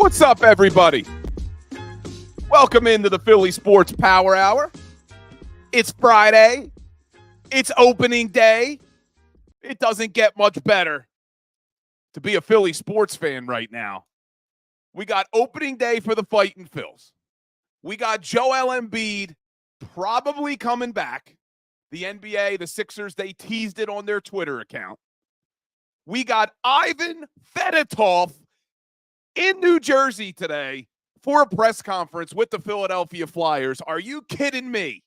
What's up, everybody? Welcome into the Philly Sports Power Hour. It's Friday. It's opening day. It doesn't get much better to be a Philly sports fan right now. We got opening day for the Fightin' Phils. We got Joel Embiid probably coming back. The NBA, the Sixers, they teased it on their Twitter account. We got Ivan Fedotov in New Jersey today for a press conference with the Philadelphia Flyers. Are you kidding me?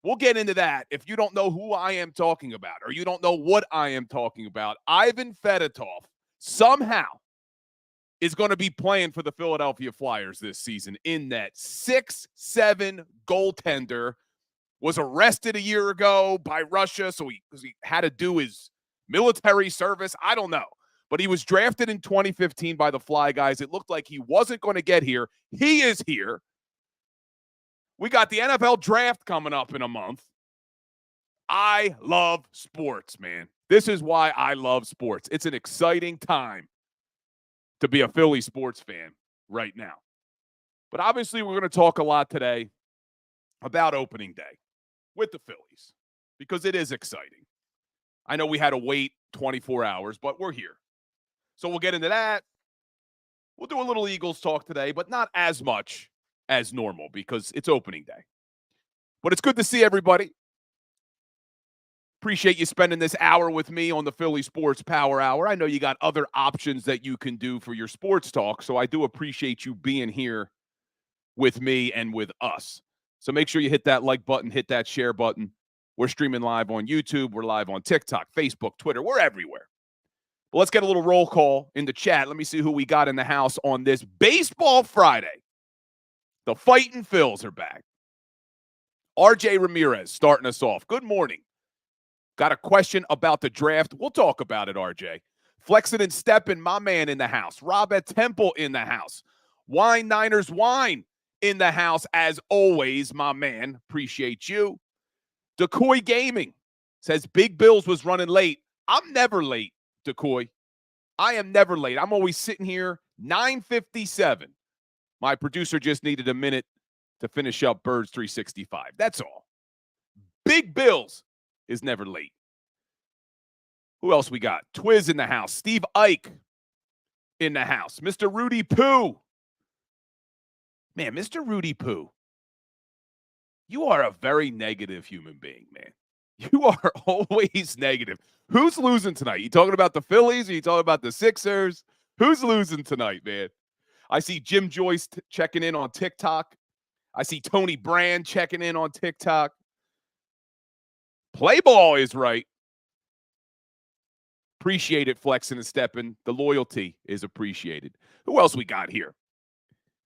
We'll get into that. If you don't know who I am talking about or you don't know what I am talking about, Ivan Fedotov somehow is going to be playing for the Philadelphia Flyers this season in that 6'7" goaltender. Was arrested a year ago by Russia, so he had to do his military service. I don't know. But he was drafted in 2015 by the Fly Guys. It looked like he wasn't going to get here. He is here. We got the NFL draft coming up in a month. I love sports, man. This is why I love sports. It's an exciting time to be a Philly sports fan right now. But obviously, we're going to talk a lot today about opening day with the Phillies because it is exciting. I know we had to wait 24 hours, but we're here. So we'll get into that. We'll do a little Eagles talk today, but not as much as normal because it's opening day. But it's good to see everybody. Appreciate you spending this hour with me on the Philly Sports Power Hour. I know you got other options that you can do for your sports talk, so I do appreciate you being here with me and with us. So make sure you hit that like button, hit that share button. We're streaming live on YouTube. We're live on TikTok, Facebook, Twitter. We're everywhere. Well, let's get a little roll call in the chat. Let me see who we got in the house on this Baseball Friday. The Fightin' Phils are back. RJ Ramirez starting us off. Good morning. Got a question about the draft. We'll talk about it, RJ. Flexin' and Steppin', my man in the house. Rob at Temple in the house. Wine Niners Wine in the house, as always, my man. Appreciate you. Decoy Gaming says Big Bills was running late. I'm never late, Decoy. I am never late. I'm always sitting here, 9:57. My producer just needed a minute to finish up Birds 365. That's all. Big Bills is never late. Who else we got? Twiz in the house. Steve Ike in the house. Mr. Rudy Poo. Man, Mr. Rudy Poo, you are a very negative human being, man. You are always negative. Who's losing tonight? You talking about the Phillies? Or you talking about the Sixers? Who's losing tonight, man? I see Jim Joyce checking in on TikTok. I see Tony Brand checking in on TikTok. Play ball is right. Appreciate it, flexing and stepping. The loyalty is appreciated. Who else we got here?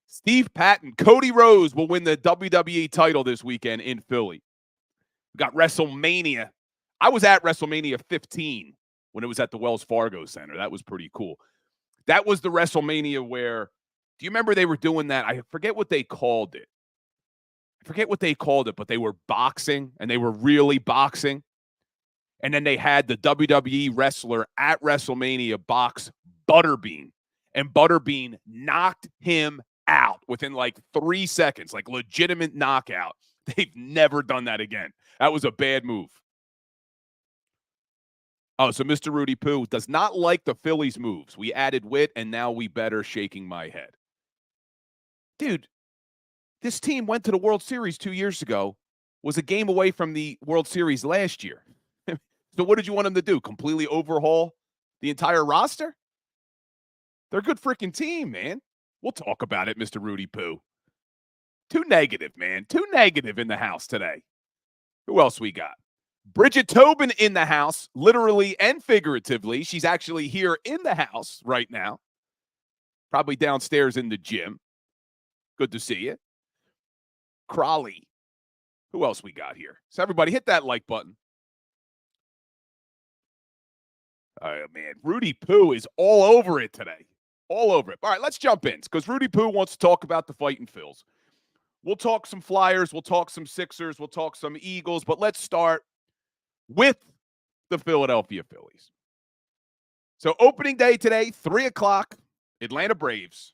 Steve Patton. Cody Rhodes will win the WWE title this weekend in Philly. We got WrestleMania. I was at WrestleMania 15 when it was at the Wells Fargo Center. That was pretty cool. That was the WrestleMania where, do you remember they were doing that? I forget what they called it. But they were boxing, and they were really boxing. And then they had the WWE wrestler at WrestleMania box Butterbean. And Butterbean knocked him out within like 3 seconds, like legitimate knockout. They've never done that again. That was a bad move. Oh, so Mr. Rudy Poo does not like the Phillies moves. We added Witt, and now we better shaking my head. Dude, this team went to the World Series 2 years ago, was a game away from the World Series last year. So what did you want them to do? Completely overhaul the entire roster? They're a good freaking team, man. We'll talk about it, Mr. Rudy Poo. Too negative, man. Too negative in the house today. Who else we got? Bridget Tobin in the house, literally and figuratively. She's actually here in the house right now. Probably downstairs in the gym. Good to see you. Crawley. Who else we got here? So everybody hit that like button. Oh, man. Rudy Poo is all over it today. All over it. All right, let's jump in because Rudy Poo wants to talk about the Fightin' Phils. We'll talk some Flyers. We'll talk some Sixers. We'll talk some Eagles. But let's start with the Philadelphia Phillies. So opening day today, 3 o'clock, Atlanta Braves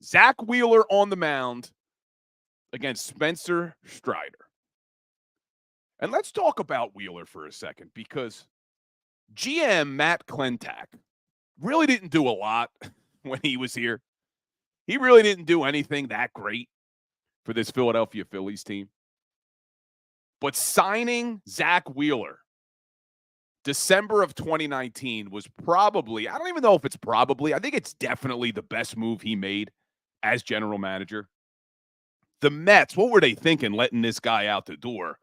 Zach Wheeler on the mound against Spencer Strider. And let's talk about Wheeler for a second, because GM Matt Klentak really didn't do a lot when he was here. He really didn't do anything that great for this Philadelphia Phillies team. But signing Zach Wheeler December of 2019 was probably, I don't even know if it's probably, I think it's definitely the best move he made as general manager. The Mets, what were they thinking letting this guy out the door?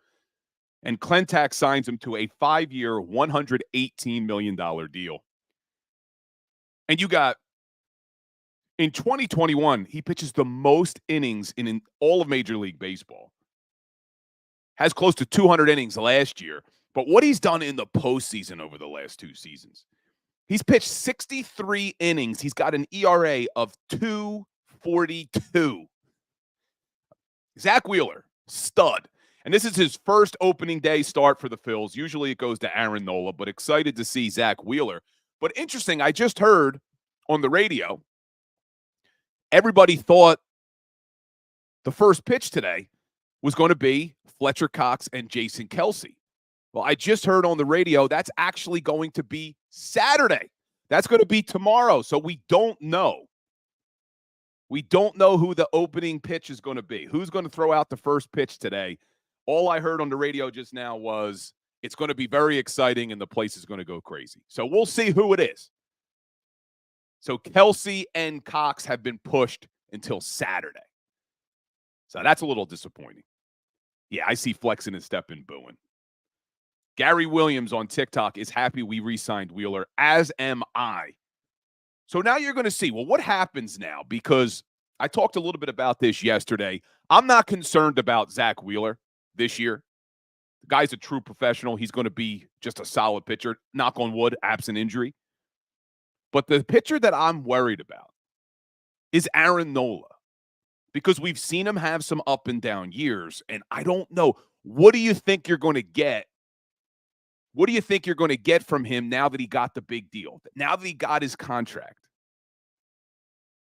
And Klentak signs him to a 5-year, $118 million deal. And you got, in 2021, he pitches the most innings in all of Major League Baseball. Has close to 200 innings last year. But what he's done in the postseason over the last 2 seasons, he's pitched 63 innings. He's got an ERA of 2.42. Zach Wheeler, stud. And this is his first opening day start for the Phils. Usually it goes to Aaron Nola, but excited to see Zach Wheeler. But interesting, I just heard on the radio, everybody thought the first pitch today was going to be Fletcher Cox and Jason Kelce. Well, I just heard on the radio that's actually going to be Saturday. That's going to be tomorrow. So we don't know. We don't know who the opening pitch is going to be. Who's going to throw out the first pitch today? All I heard on the radio just now was it's going to be very exciting and the place is going to go crazy. So we'll see who it is. So Kelce and Cox have been pushed until Saturday. So that's a little disappointing. Yeah, I see flexing and stepping booing. Gary Williams on TikTok is happy we re-signed Wheeler, as am I. So now you're going to see, well, what happens now? Because I talked a little bit about this yesterday. I'm not concerned about Zach Wheeler this year. The guy's a true professional. He's going to be just a solid pitcher, knock on wood, absent injury. But the pitcher that I'm worried about is Aaron Nola, because we've seen him have some up and down years, and I don't know. What do you think you're going to get? What do you think you're going to get from him now that he got the big deal, now that he got his contract?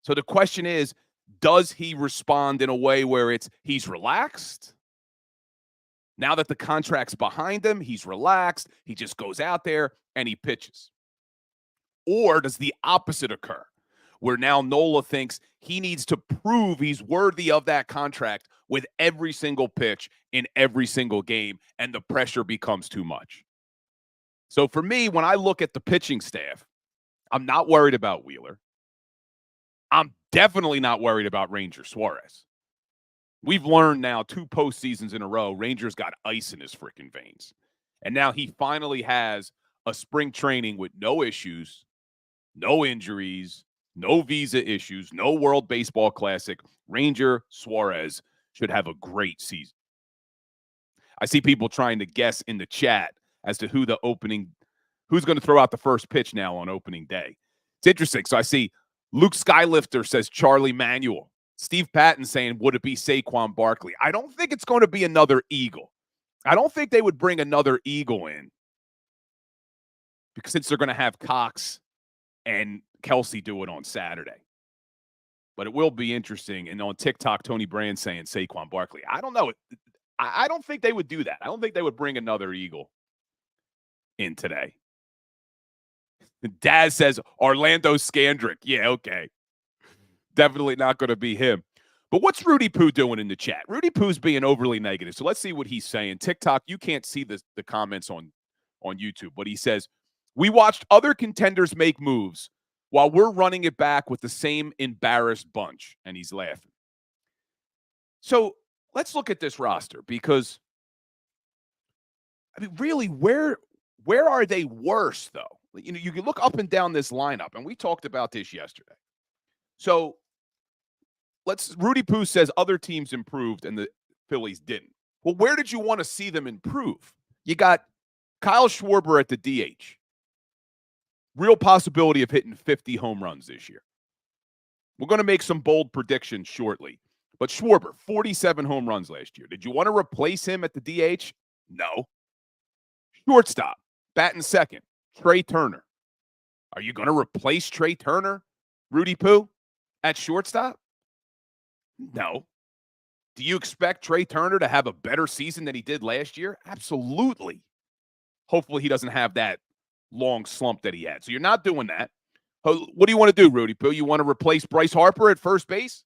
So the question is, does he respond in a way where he's relaxed? Now that the contract's behind him, he's relaxed. He just goes out there and he pitches. Or does the opposite occur, where now Nola thinks he needs to prove he's worthy of that contract with every single pitch in every single game, and the pressure becomes too much? So for me, when I look at the pitching staff, I'm not worried about Wheeler. I'm definitely not worried about Ranger Suarez. We've learned now 2 postseasons in a row, Ranger's got ice in his freaking veins. And now he finally has a spring training with no issues, no injuries, no visa issues, no World Baseball Classic. Ranger Suarez should have a great season. I see people trying to guess in the chat as to who's going to throw out the first pitch now on opening day. It's interesting. So I see Luke Skylifter says Charlie Manuel. Steve Patton saying, would it be Saquon Barkley? I don't think it's going to be another Eagle. I don't think they would bring another Eagle in, because since they're going to have Cox and Kelce do it on Saturday. But it will be interesting. And on TikTok, Tony Brand saying Saquon Barkley. I don't know. I don't think they would do that. I don't think they would bring another Eagle in today. Daz says Orlando Scandrick. Yeah, okay. Definitely not going to be him. But what's Rudy Poo doing in the chat? Rudy Poo's being overly negative. So let's see what he's saying. TikTok, you can't see the comments on YouTube, but he says, we watched other contenders make moves while we're running it back with the same embarrassed bunch. And he's laughing. So let's look at this roster, because, I mean, really, where are they worse, though? You know, you can look up and down this lineup, and we talked about this yesterday. So Rudy Poo says other teams improved and the Phillies didn't. Well, where did you want to see them improve? You got Kyle Schwarber at the DH. Real possibility of hitting 50 home runs this year. We're going to make some bold predictions shortly. But Schwarber, 47 home runs last year. Did you want to replace him at the DH? No. Shortstop, batting second, Trey Turner. Are you going to replace Trey Turner, Rudy Poo, at shortstop? No. Do you expect Trey Turner to have a better season than he did last year? Absolutely. Hopefully he doesn't have that long slump that he had. So you're not doing that. What do you want to do, Rudy Poo? You want to replace Bryce Harper at first base?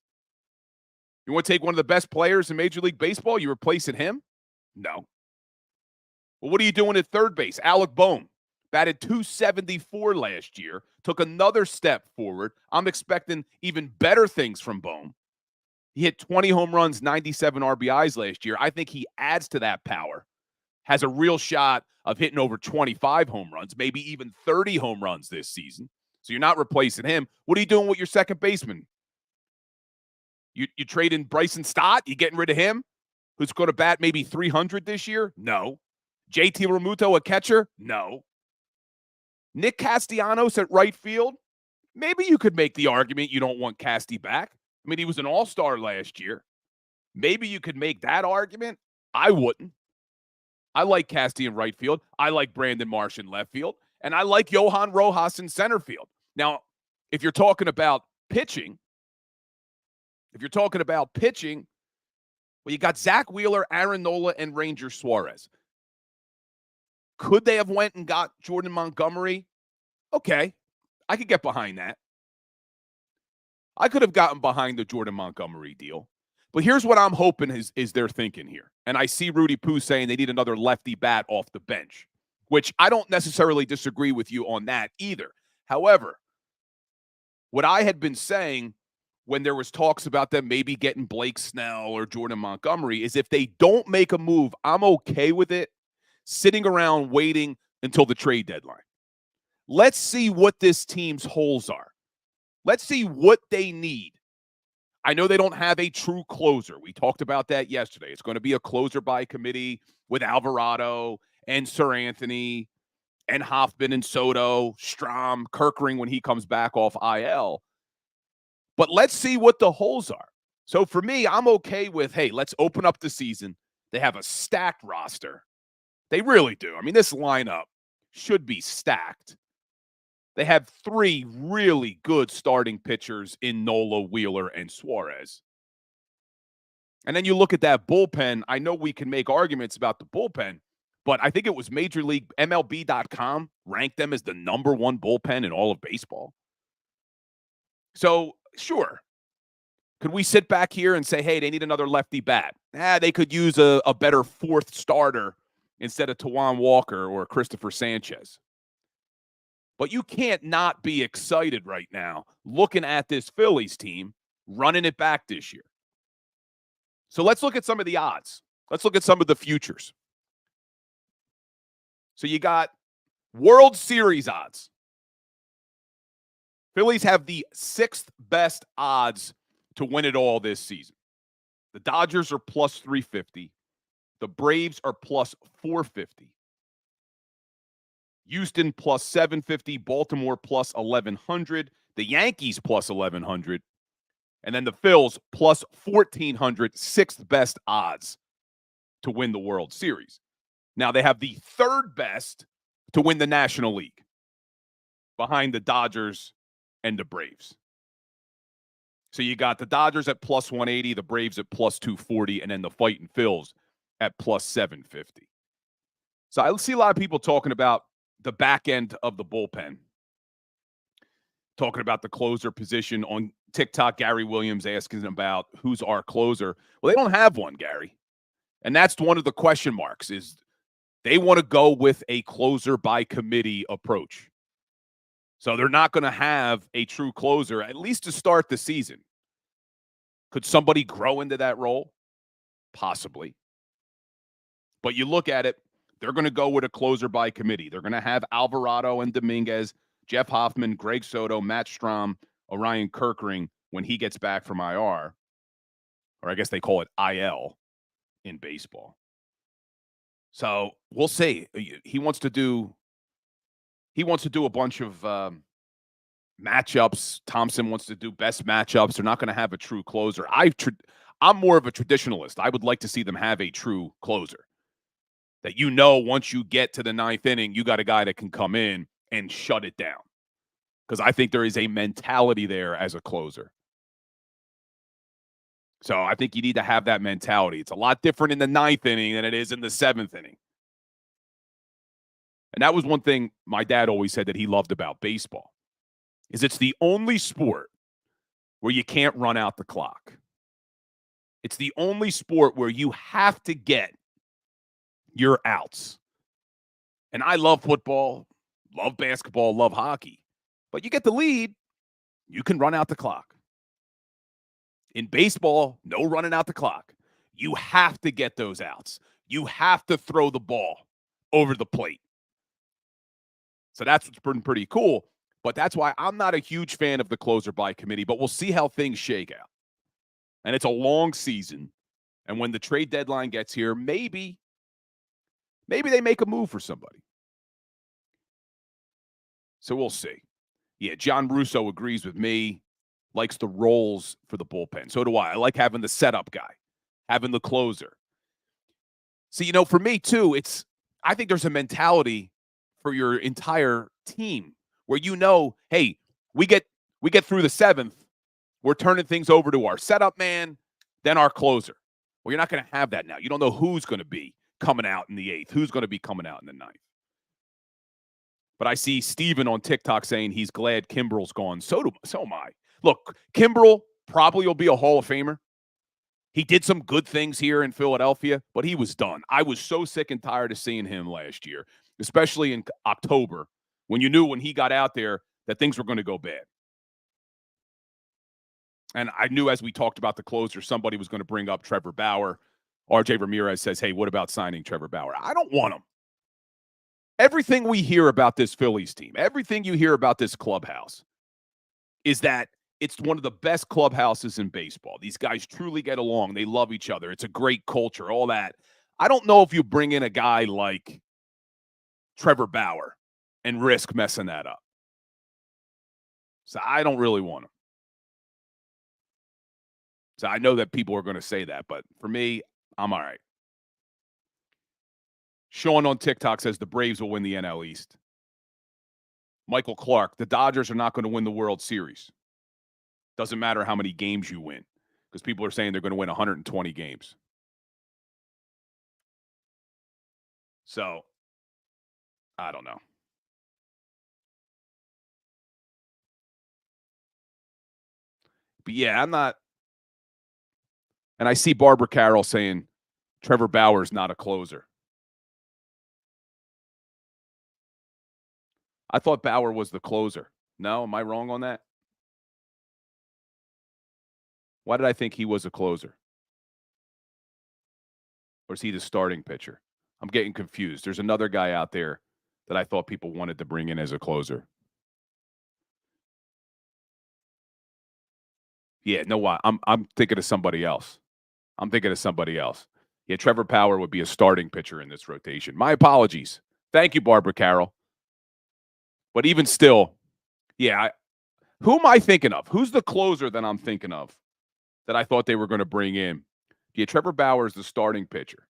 You want to take one of the best players in Major League Baseball? You replacing him? No. Well, what are you doing at third base? Alec Bohm batted .274 last year, took another step forward. I'm expecting even better things from Bohm. He hit 20 home runs, 97 RBIs last year. I think he adds to that power, has a real shot of hitting over 25 home runs, maybe even 30 home runs this season. So you're not replacing him. What are you doing with your second baseman? You trading Bryson Stott? You getting rid of him? Who's going to bat maybe 300 this year? No. JT Realmuto, a catcher? No. Nick Castellanos at right field? Maybe you could make the argument you don't want Casty back. I mean, he was an all-star last year. Maybe you could make that argument. I wouldn't. I like Casty in right field. I like Brandon Marsh in left field. And I like Johan Rojas in center field. Now, if you're talking about pitching, well, you got Zach Wheeler, Aaron Nola, and Ranger Suarez. Could they have went and got Jordan Montgomery? Okay, I could get behind that. I could have gotten behind the Jordan Montgomery deal. But here's what I'm hoping is their thinking here. And I see Rudy Poo saying they need another lefty bat off the bench, which I don't necessarily disagree with you on that either. However, what I had been saying when there was talks about them maybe getting Blake Snell or Jordan Montgomery is if they don't make a move, I'm okay with it sitting around waiting until the trade deadline. Let's see what this team's holes are. Let's see what they need. I know they don't have a true closer. We talked about that yesterday. It's going to be a closer by committee with Alvarado and Sir Anthony and Hoffman and Soto, Strahm, Kirkring when he comes back off IL. But let's see what the holes are. So for me, I'm okay with, hey, let's open up the season. They have a stacked roster. They really do. I mean, this lineup should be stacked. They have three really good starting pitchers in Nola, Wheeler, and Suarez. And then you look at that bullpen. I know we can make arguments about the bullpen, but I think it was Major League MLB.com ranked them as the number one bullpen in all of baseball. So, sure. Could we sit back here and say, hey, they need another lefty bat? They could use a better fourth starter instead of Tawan Walker or Christopher Sanchez. But you can't not be excited right now looking at this Phillies team running it back this year. So let's look at some of the odds. Let's look at some of the futures. So you got World Series odds. Phillies have the sixth best odds to win it all this season. The Dodgers are plus 350. The Braves are plus 450. Houston plus 750, Baltimore plus 1,100, the Yankees plus 1,100, and then the Phils plus 1,400, sixth best odds to win the World Series. Now they have the third best to win the National League behind the Dodgers and the Braves. So you got the Dodgers at plus 180, the Braves at plus 240, and then the Fighting Phils at plus 750. So I see a lot of people talking about the back end of the bullpen. Talking about the closer position on TikTok, Gary Williams asking about who's our closer. Well, they don't have one, Gary. And that's one of the question marks is they want to go with a closer by committee approach. So they're not going to have a true closer, at least to start the season. Could somebody grow into that role? Possibly. But you look at it, they're going to go with a closer by committee. They're going to have Alvarado and Dominguez, Jeff Hoffman, Greg Soto, Matt Strahm, Orion Kirkring when he gets back from IR. Or I guess they call it IL in baseball. So we'll see. He wants to do a bunch of matchups. Thompson wants to do best matchups. They're not going to have a true closer. I'm more of a traditionalist. I would like to see them have a true closer. That once you get to the ninth inning, you got a guy that can come in and shut it down. Because I think there is a mentality there as a closer. So I think you need to have that mentality. It's a lot different in the 9th inning than it is in the 7th inning. And that was one thing my dad always said that he loved about baseball, is it's the only sport where you can't run out the clock. It's the only sport where you have to get your outs. And I love football, love basketball, love hockey. But you get the lead, you can run out the clock. In baseball, no running out the clock. You have to get those outs. You have to throw the ball over the plate. So that's what's been pretty cool. But that's why I'm not a huge fan of the closer by committee, but we'll see how things shake out. And it's a long season. And when the trade deadline gets here, maybe they make a move for somebody. So we'll see. Yeah, John Russo agrees with me, likes the roles for the bullpen. So do I. I like having the setup guy, having the closer. See, for me too, I think there's a mentality for your entire team where hey, we get through the 7th, we're turning things over to our setup man, then our closer. Well, you're not going to have that now. You don't know who's going to be coming out in the 8th, who's going to be coming out in the 9th. But I see Steven on TikTok saying he's glad Kimbrel's gone. So am I. Look, Kimbrel probably will be a Hall of Famer. He did some good things here in Philadelphia, but he was done. I was so sick and tired of seeing him last year, especially in October, when you knew when he got out there that things were going to go bad. And I knew as we talked about the closer, somebody was going to bring up Trevor Bauer. RJ Ramirez says, hey, what about signing Trevor Bauer? I don't want him. Everything we hear about this Phillies team, everything you hear about this clubhouse is that it's one of the best clubhouses in baseball. These guys truly get along. They love each other. It's a great culture, all that. I don't know if you bring in a guy like Trevor Bauer and risk messing that up. So I don't really want him. So I know that people are going to say that, but for me, I'm all right. Sean on TikTok says the Braves will win the NL East. Michael Clark, the Dodgers are not going to win the World Series. Doesn't matter how many games you win, because people are saying they're going to win 120 games. So, I don't know. But yeah, I'm not. And I see Barbara Carroll saying Trevor Bauer's not a closer. I thought Bauer was the closer. No, am I wrong on that? Why did I think he was a closer? Or is he the starting pitcher? I'm getting confused. There's another guy out there that I thought people wanted to bring in as a closer. Yeah, no, why? I'm thinking of somebody else. Yeah, Trevor Bauer would be a starting pitcher in this rotation. My apologies. Thank you, Barbara Carroll. But even still, yeah, who am I thinking of? Who's the closer that I'm thinking of that I thought they were going to bring in? Yeah, Trevor Bauer is the starting pitcher.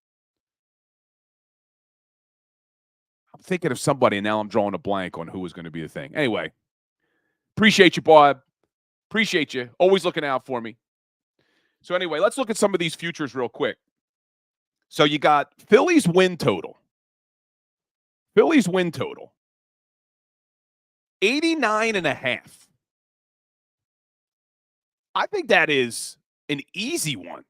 I'm thinking of somebody, and now I'm drawing a blank on who was going to be the thing. Anyway, appreciate you, Bob. Appreciate you. Always looking out for me. So anyway, let's look at some of these futures real quick. So you got Phillies win total. 89.5. I think that is an easy one.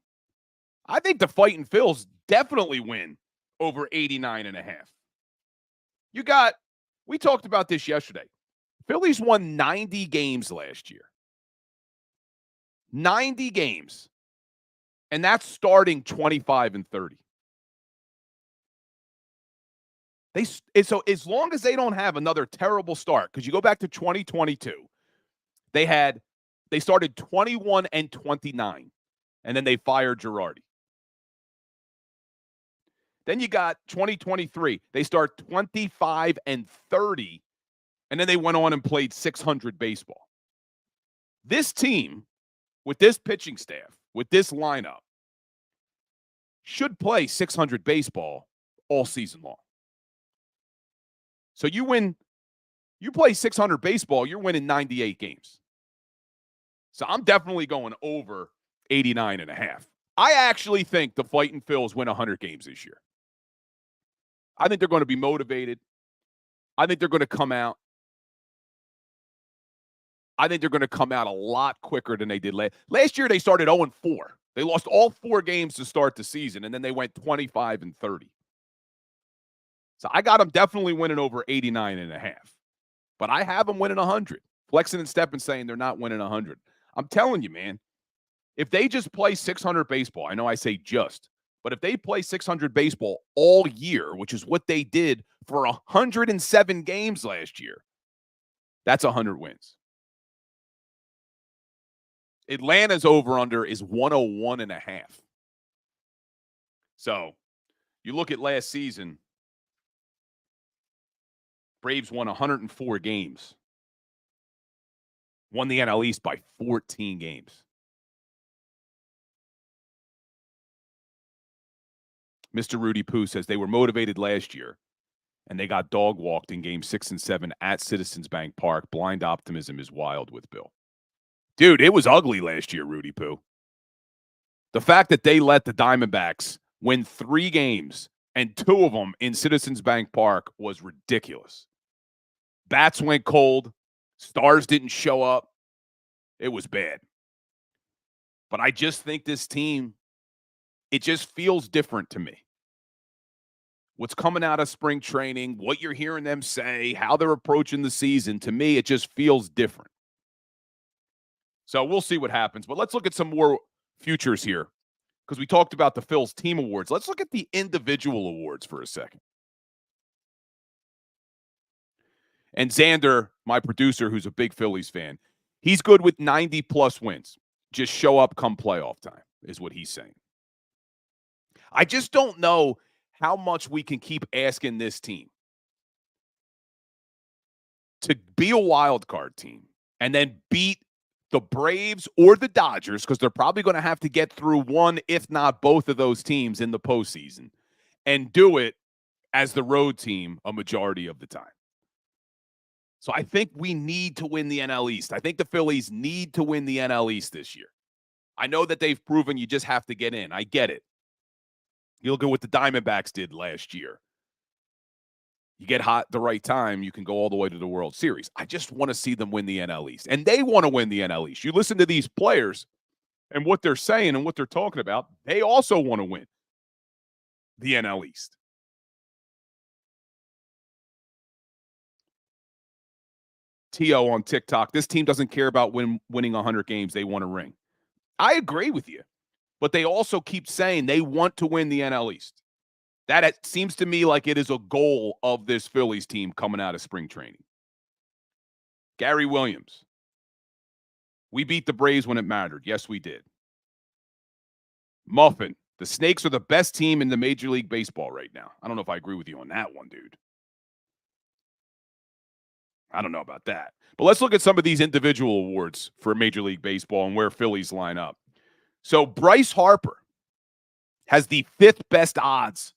I think the Fighting Phils definitely win over 89.5. We talked about this yesterday. Phillies won 90 games last year. 90 games. And that's starting 25-30. So as long as they don't have another terrible start, because you go back to 2022, they started 21-29, and then they fired Girardi. Then you got 2023. They start 25-30, and then they went on and played 600 baseball. This team, with this pitching staff, with this lineup, should play 600 baseball all season long. So you play 600 baseball, you're winning 98 games. So I'm definitely going over 89.5. I actually think the Fighting Phils win 100 games this year. I think they're going to be motivated. I think they're going to come out. I think they're going to come out a lot quicker than they did last year. They started 0-4. They lost all 4 games to start the season, and then they went 25-30. So I got them definitely winning over 89.5. But I have them winning 100. Flexing and stepping saying they're not winning 100. I'm telling you, man, if they just play 600 baseball, I know I say just, but if they play 600 baseball all year, which is what they did for 107 games last year, that's 100 wins. Atlanta's over-under is 101.5. So you look at last season, Braves won 104 games. Won the NL East by 14 games. Mr. Rudy Poo says they were motivated last year, and they got dog-walked in games 6 and 7 at Citizens Bank Park. Blind optimism is wild with Bill. Dude, it was ugly last year, Rudy Poo. The fact that they let the Diamondbacks win 3 games and 2 of them in Citizens Bank Park was ridiculous. Bats went cold. Stars didn't show up. It was bad. But I just think this team, it just feels different to me. What's coming out of spring training, what you're hearing them say, how they're approaching the season, to me, it just feels different. So we'll see what happens. But let's look at some more futures here because we talked about the Phil's team awards. Let's look at the individual awards for a second. And Xander, my producer, who's a big Phillies fan, he's good with 90-plus wins. Just show up come playoff time is what he's saying. I just don't know how much we can keep asking this team to be a wild card team and then beat the Braves or the Dodgers, because they're probably going to have to get through one, if not both of those teams in the postseason, and do it as the road team a majority of the time. So I think we need to win the NL East. I think the Phillies need to win the NL East this year. I know that they've proven you just have to get in. I get it. You look at what the Diamondbacks did last year. You get hot at the right time, you can go all the way to the World Series. I just want to see them win the NL East. And they want to win the NL East. You listen to these players and what they're saying and what they're talking about, they also want to win the NL East. T.O. on TikTok, this team doesn't care about winning 100 games. They want a ring. I agree with you. But they also keep saying they want to win the NL East. That seems to me like it is a goal of this Phillies team coming out of spring training. Gary Williams. We beat the Braves when it mattered. Yes, we did. Muffin. The Snakes are the best team in the Major League Baseball right now. I don't know if I agree with you on that one, dude. I don't know about that. But let's look at some of these individual awards for Major League Baseball and where Phillies line up. So Bryce Harper has the 5th best odds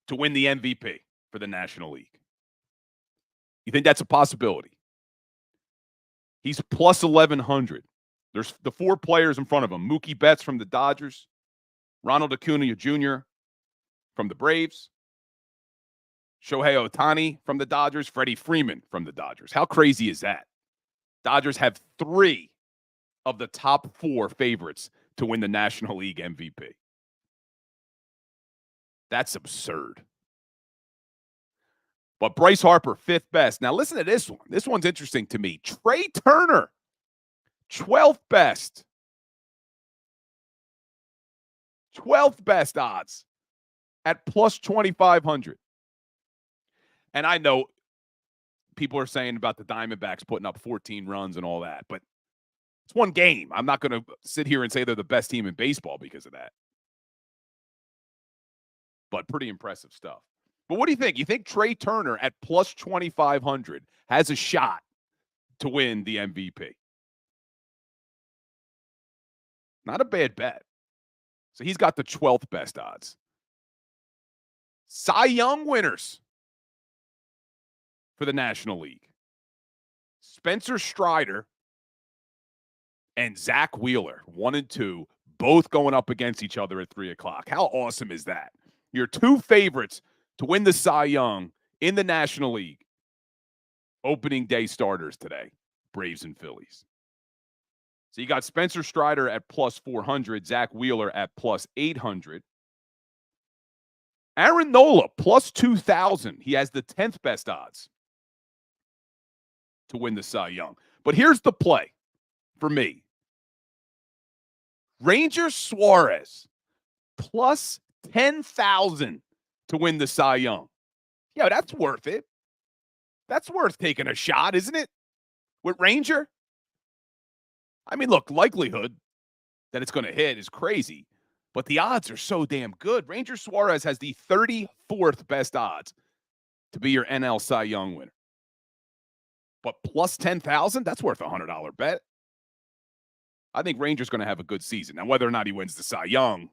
to win the MVP for the National League. You think that's a possibility? He's plus 1,100. There's the 4 players in front of him. Mookie Betts from the Dodgers, Ronald Acuna Jr. from the Braves, Shohei Ohtani from the Dodgers, Freddie Freeman from the Dodgers. How crazy is that? Dodgers have 3 of the top 4 favorites to win the National League MVP. That's absurd. But Bryce Harper, 5th best. Now listen to this one. This one's interesting to me. Trey Turner, 12th best. 12th best odds at plus 2,500. And I know people are saying about the Diamondbacks putting up 14 runs and all that, but it's one game. I'm not going to sit here and say they're the best team in baseball because of that. But pretty impressive stuff. But what do you think? You think Trey Turner at plus 2,500 has a shot to win the MVP? Not a bad bet. So he's got the 12th best odds. Cy Young winners for the National League. Spencer Strider and Zach Wheeler, 1 and 2, both going up against each other at 3 o'clock. How awesome is that? Your two favorites to win the Cy Young in the National League. Opening day starters today, Braves and Phillies. So you got Spencer Strider at plus 400, Zach Wheeler at plus 800. Aaron Nola, plus 2,000. He has the 10th best odds to win the Cy Young. But here's the play for me. Ranger Suarez, plus 10,000 to win the Cy Young. Yeah, that's worth it. That's worth taking a shot, isn't it? With Ranger? I mean, look, likelihood that it's going to hit is crazy, but the odds are so damn good. Ranger Suarez has the 34th best odds to be your NL Cy Young winner. But plus 10,000, that's worth a $100 bet. I think Ranger's going to have a good season. Now, whether or not he wins the Cy Young,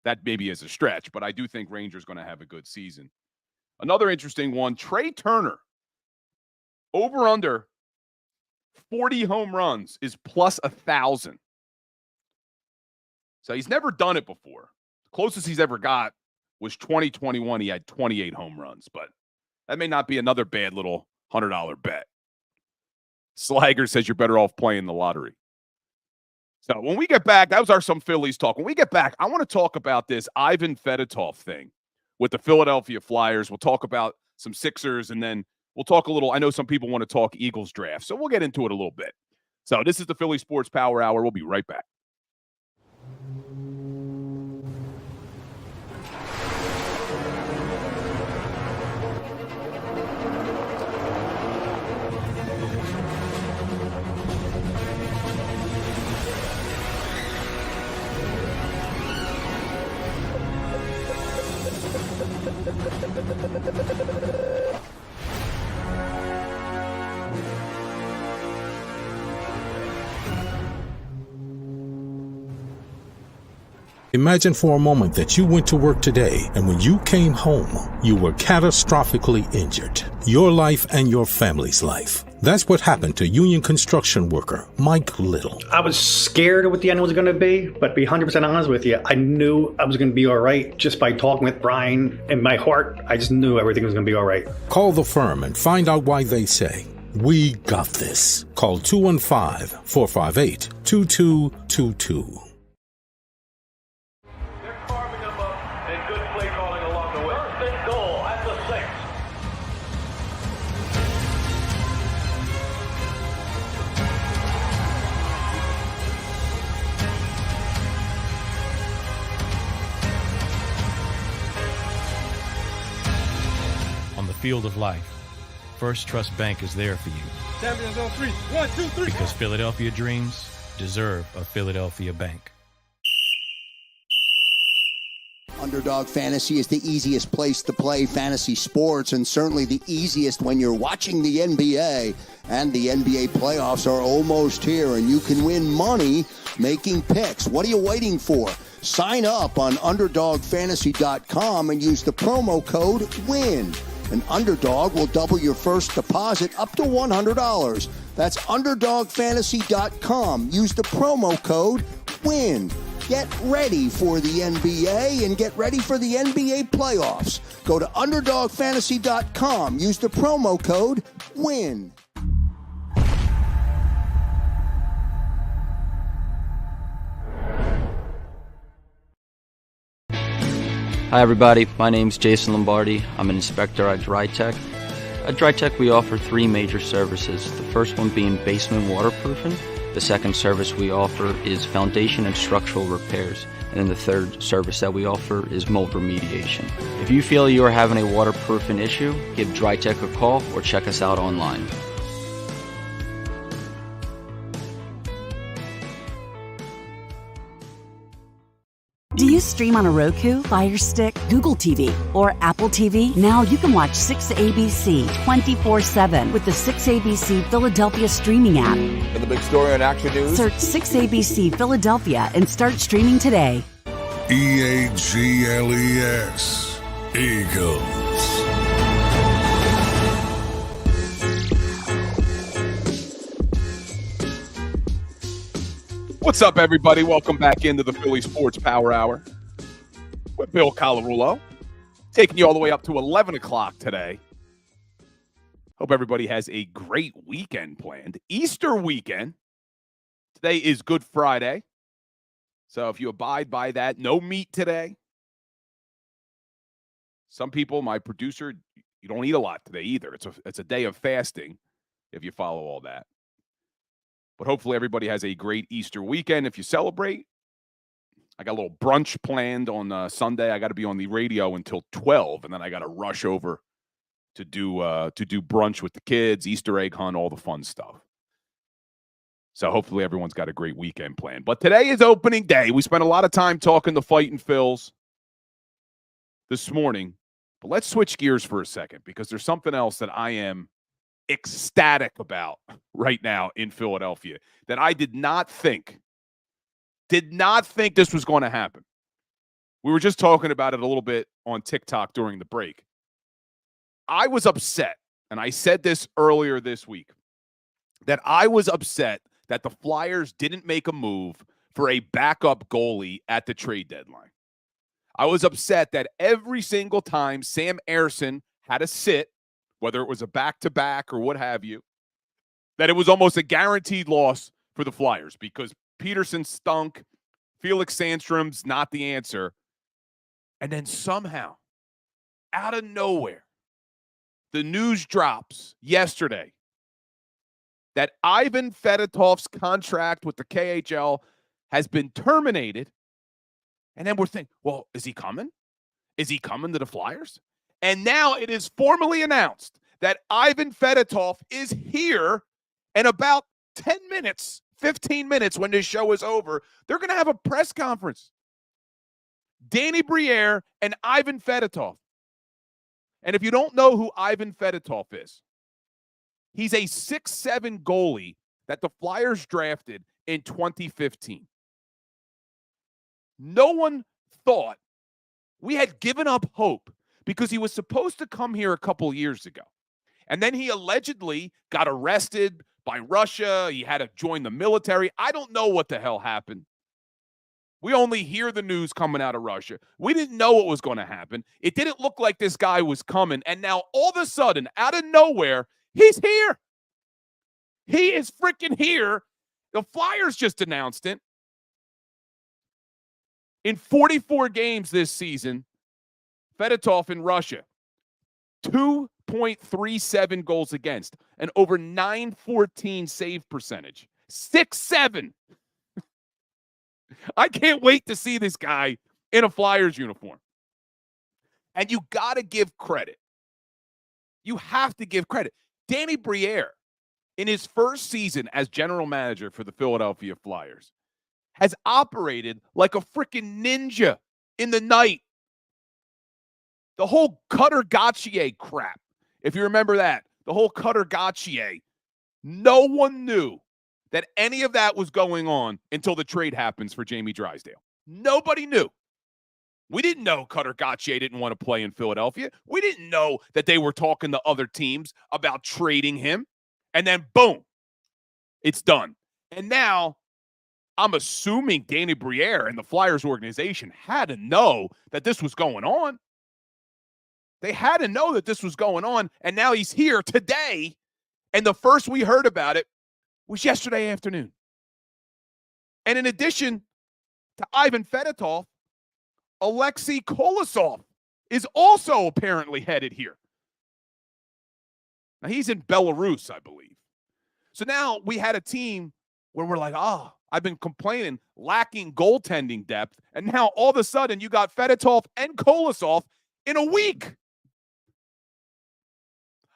that maybe is a stretch, but I do think Ranger's going to have a good season. Another interesting one, Trey Turner, over under 40 home runs is plus 1,000. So he's never done it before. The closest he's ever got was 2021. He had 28 home runs, but that may not be another bad little $100 bet. Slager says you're better off playing the lottery. So when we get back, that was our some Phillies talk. When we get back, I want to talk about this Ivan Fedotov thing with the Philadelphia Flyers. We'll talk about some Sixers, and then we'll talk a little. I know some people want to talk Eagles draft, so we'll get into it a little bit. So this is the Philly Sports Power Hour. We'll be right back. Imagine for a moment that you went to work today and when you came home, you were catastrophically injured. Your life and your family's life. That's what happened to union construction worker Mike Little. I was scared of what the end was going to be, but to be 100% honest with you, I knew I was going to be all right just by talking with Brian. In my heart, I just knew everything was going to be all right. Call the firm and find out why they say, "We got this." Call 215-458-2222. Field of life, First Trust Bank is there for you. Champions on 3. 1, 2, 3. Because Philadelphia dreams deserve a Philadelphia bank. Underdog Fantasy is the easiest place to play fantasy sports, and certainly the easiest when you're watching the NBA. And the NBA playoffs are almost here, and you can win money making picks. What are you waiting for? Sign up on UnderdogFantasy.com and use the promo code WIN. An Underdog will double your first deposit up to $100. That's UnderdogFantasy.com. Use the promo code WIN. Get ready for the NBA and get ready for the NBA playoffs. Go to UnderdogFantasy.com. Use the promo code WIN. Hi everybody, my name's Jason Lombardi. I'm an inspector at DryTech. At DryTech we offer 3 major services, the first one being basement waterproofing, the second service we offer is foundation and structural repairs, and then the third service that we offer is mold remediation. If you feel you are having a waterproofing issue, give DryTech a call or check us out online. Do you stream on a Roku, Fire Stick, Google TV, or Apple TV? Now you can watch 6ABC 24/7 with the 6ABC Philadelphia streaming app. For the big story on Action News, search 6ABC Philadelphia and start streaming today. EAGLES, Eagles. What's up, everybody? Welcome back into the Philly Sports Power Hour with Bill Colarulo, taking you all the way up to 11 o'clock today. Hope everybody has a great weekend planned. Easter weekend. Today is Good Friday. So if you abide by that, no meat today. Some people, my producer, you don't eat a lot today either. It's a day of fasting if you follow all that. But hopefully everybody has a great Easter weekend. If you celebrate, I got a little brunch planned on Sunday. I got to be on the radio until 12, and then I got to rush over to do brunch with the kids, Easter egg hunt, all the fun stuff. So hopefully everyone's got a great weekend planned. But today is opening day. We spent a lot of time talking to Fightin' Phils this morning. But let's switch gears for a second because there's something else that I am ecstatic about right now in Philadelphia that I did not think this was going to happen. We were just talking about it a little bit on TikTok during the break. I was upset, and I said this earlier this week, that I was upset that the Flyers didn't make a move for a backup goalie at the trade deadline. I was upset that every single time Sam Ersson had to sit, whether it was a back-to-back or what have you, that it was almost a guaranteed loss for the Flyers because Peterson stunk, Felix Sandstrom's not the answer, and then somehow, out of nowhere, the news drops yesterday that Ivan Fedotov's contract with the KHL has been terminated, and then we're thinking, well, is he coming? Is he coming to the Flyers? And now it is formally announced that Ivan Fedotov is here, and about 10 minutes, 15 minutes when this show is over, they're going to have a press conference. Danny Briere and Ivan Fedotov. And if you don't know who Ivan Fedotov is, he's a 6'7" goalie that the Flyers drafted in 2015. No one thought we had given up hope because he was supposed to come here a couple years ago. And then he allegedly got arrested by Russia. He had to join the military. I don't know what the hell happened. We only hear the news coming out of Russia. We didn't know what was going to happen. It didn't look like this guy was coming. And now all of a sudden, out of nowhere, he's here. He is freaking here. The Flyers just announced it. In 44 games this season, Fedotov in Russia, 2.37 goals against, and over 914 save percentage. 6'7". I can't wait to see this guy in a Flyers uniform. And you got to give credit. You have to give credit. Danny Briere, in his first season as general manager for the Philadelphia Flyers, has operated like a freaking ninja in the night. The whole Cutter Gauthier crap, if you remember that, the whole Cutter Gauthier, no one knew that any of that was going on until the trade happens for Jamie Drysdale. Nobody knew. We didn't know Cutter Gauthier didn't want to play in Philadelphia. We didn't know that they were talking to other teams about trading him. And then, boom, it's done. And now, I'm assuming Danny Briere and the Flyers organization had to know that this was going on. They had to know that this was going on, and now he's here today, and the first we heard about it was yesterday afternoon. And in addition to Ivan Fedotov, Alexei Kolosov is also apparently headed here. Now, he's in Belarus, I believe. So now we had a team where we're like, I've been complaining, lacking goaltending depth, and now all of a sudden you got Fedotov and Kolosov in a week.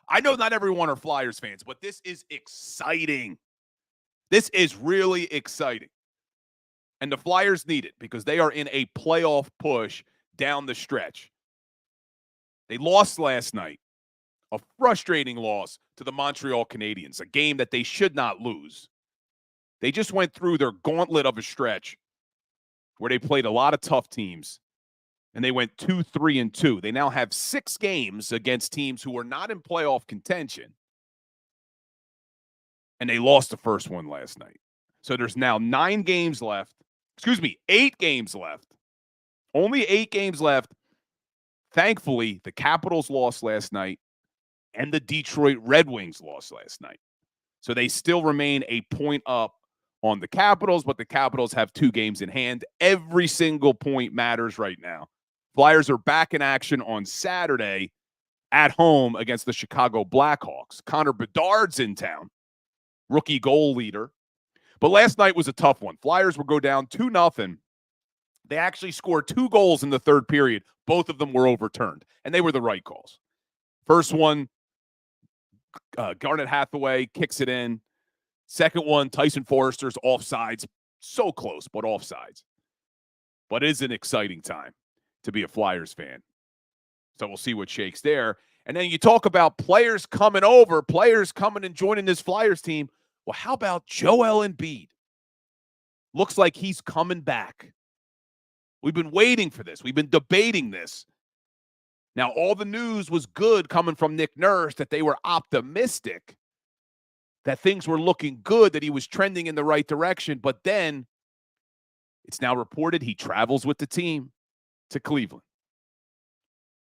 I know not everyone are Flyers fans, but this is exciting. This is really exciting. And the Flyers need it because they are in a playoff push down the stretch. They lost last night, a frustrating loss to the Montreal Canadiens, a game that they should not lose. They just went through their gauntlet of a stretch where they played a lot of tough teams, and they went 2-3-2. They now have 6 games against teams who are not in playoff contention, and they lost the first one last night. So there's now 8 games left. Only 8 games left. Thankfully, the Capitals lost last night and the Detroit Red Wings lost last night. So they still remain a point up on the Capitals, but the Capitals have 2 games in hand. Every single point matters right now. Flyers are back in action on Saturday at home against the Chicago Blackhawks. Connor Bedard's in town, rookie goal leader. But last night was a tough one. Flyers would go down 2-0. They actually scored 2 goals in the third period. Both of them were overturned, and they were the right calls. First one, Garnet Hathaway kicks it in. Second one, Tyson Forrester's offsides. So close, but offsides. But it is an exciting time to be a Flyers fan. So we'll see what shakes there. And then you talk about players coming over, players coming and joining this Flyers team. Well, how about Joel Embiid? Looks like he's coming back. We've been waiting for this. We've been debating this. Now, all the news was good coming from Nick Nurse, that they were optimistic, that things were looking good, that he was trending in the right direction. But then it's now reported he travels with the team to Cleveland.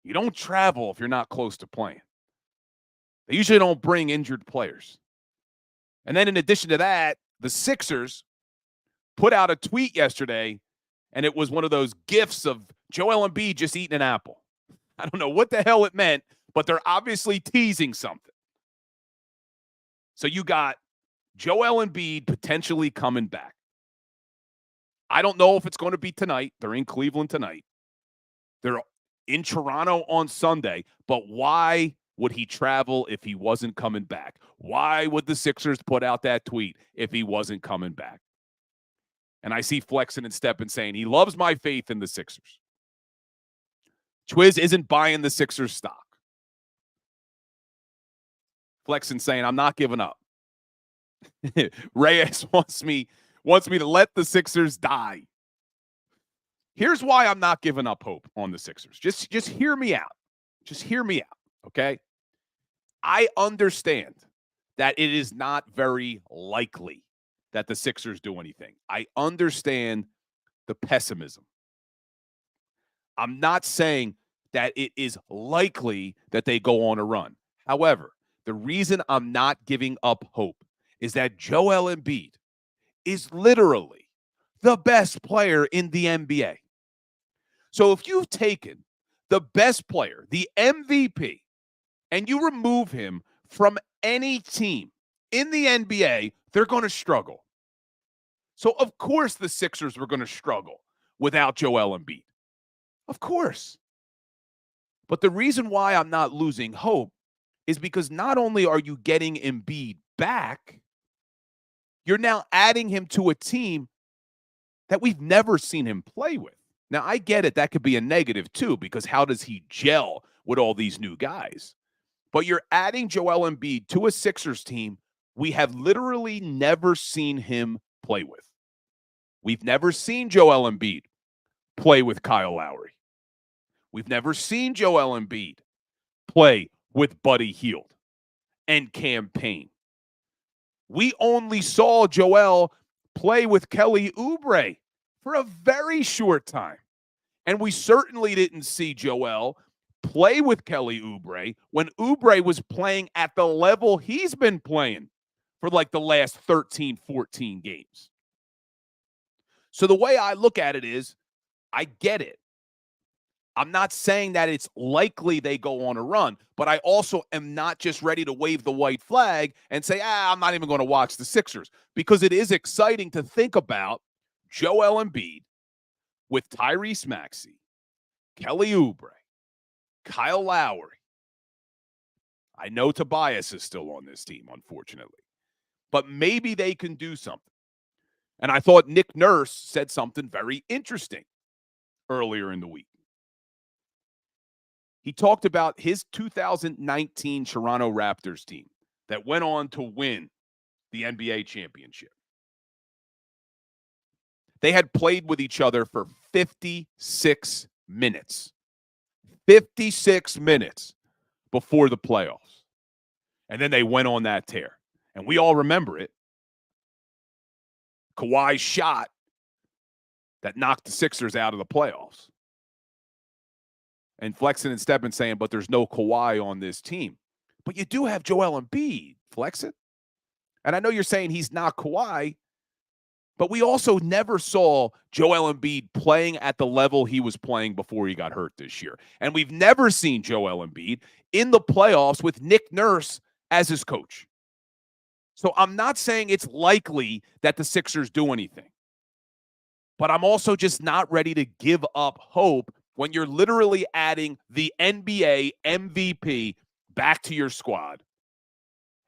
You don't travel if you're not close to playing. They usually don't bring injured players. And then in addition to that, the Sixers put out a tweet yesterday, and it was one of those gifs of Joel Embiid just eating an apple. I don't know what the hell it meant, but they're obviously teasing something. So you got Joel Embiid potentially coming back. I don't know if it's going to be tonight. They're in Cleveland tonight. They're in Toronto on Sunday. But why would he travel if he wasn't coming back? Why would the Sixers put out that tweet if he wasn't coming back? And I see Flexen and Steppen saying, he loves my faith in the Sixers. Twiz isn't buying the Sixers stock. Flexen saying, I'm not giving up. Reyes wants me to let the Sixers die. Here's why I'm not giving up hope on the Sixers. Just hear me out. Just hear me out, okay? I understand that it is not very likely that the Sixers do anything. I understand the pessimism. I'm not saying that it is likely that they go on a run. However, the reason I'm not giving up hope is that Joel Embiid is literally the best player in the NBA. So if you've taken the best player, the MVP, and you remove him from any team in the NBA, they're going to struggle. So, of course, the Sixers were going to struggle without Joel Embiid. Of course. But the reason why I'm not losing hope is because not only are you getting Embiid back, you're now adding him to a team that we've never seen him play with. Now, I get it. That could be a negative, too, because how does he gel with all these new guys? But you're adding Joel Embiid to a Sixers team we have literally never seen him play with. We've never seen Joel Embiid play with Kyle Lowry. We've never seen Joel Embiid play with Buddy Hield and Cam Payne. We only saw Joel play with Kelly Oubre for a very short time. And we certainly didn't see Joel play with Kelly Oubre when Oubre was playing at the level he's been playing for like the last 13, 14 games. So the way I look at it is, I get it. I'm not saying that it's likely they go on a run, but I also am not just ready to wave the white flag and say, I'm not even going to watch the Sixers, because it is exciting to think about Joel Embiid with Tyrese Maxey, Kelly Oubre, Kyle Lowry. I know Tobias is still on this team, unfortunately, but maybe they can do something. And I thought Nick Nurse said something very interesting earlier in the week. He talked about his 2019 Toronto Raptors team that went on to win the NBA championship. They had played with each other for 56 minutes. 56 minutes before the playoffs. And then they went on that tear. And we all remember it. Kawhi's shot that knocked the Sixers out of the playoffs. And Flexen and Stebbin saying, but there's no Kawhi on this team. But you do have Joel Embiid, Flexen. And I know you're saying he's not Kawhi, but we also never saw Joel Embiid playing at the level he was playing before he got hurt this year. And we've never seen Joel Embiid in the playoffs with Nick Nurse as his coach. So I'm not saying it's likely that the Sixers do anything. But I'm also just not ready to give up hope when you're literally adding the NBA MVP back to your squad.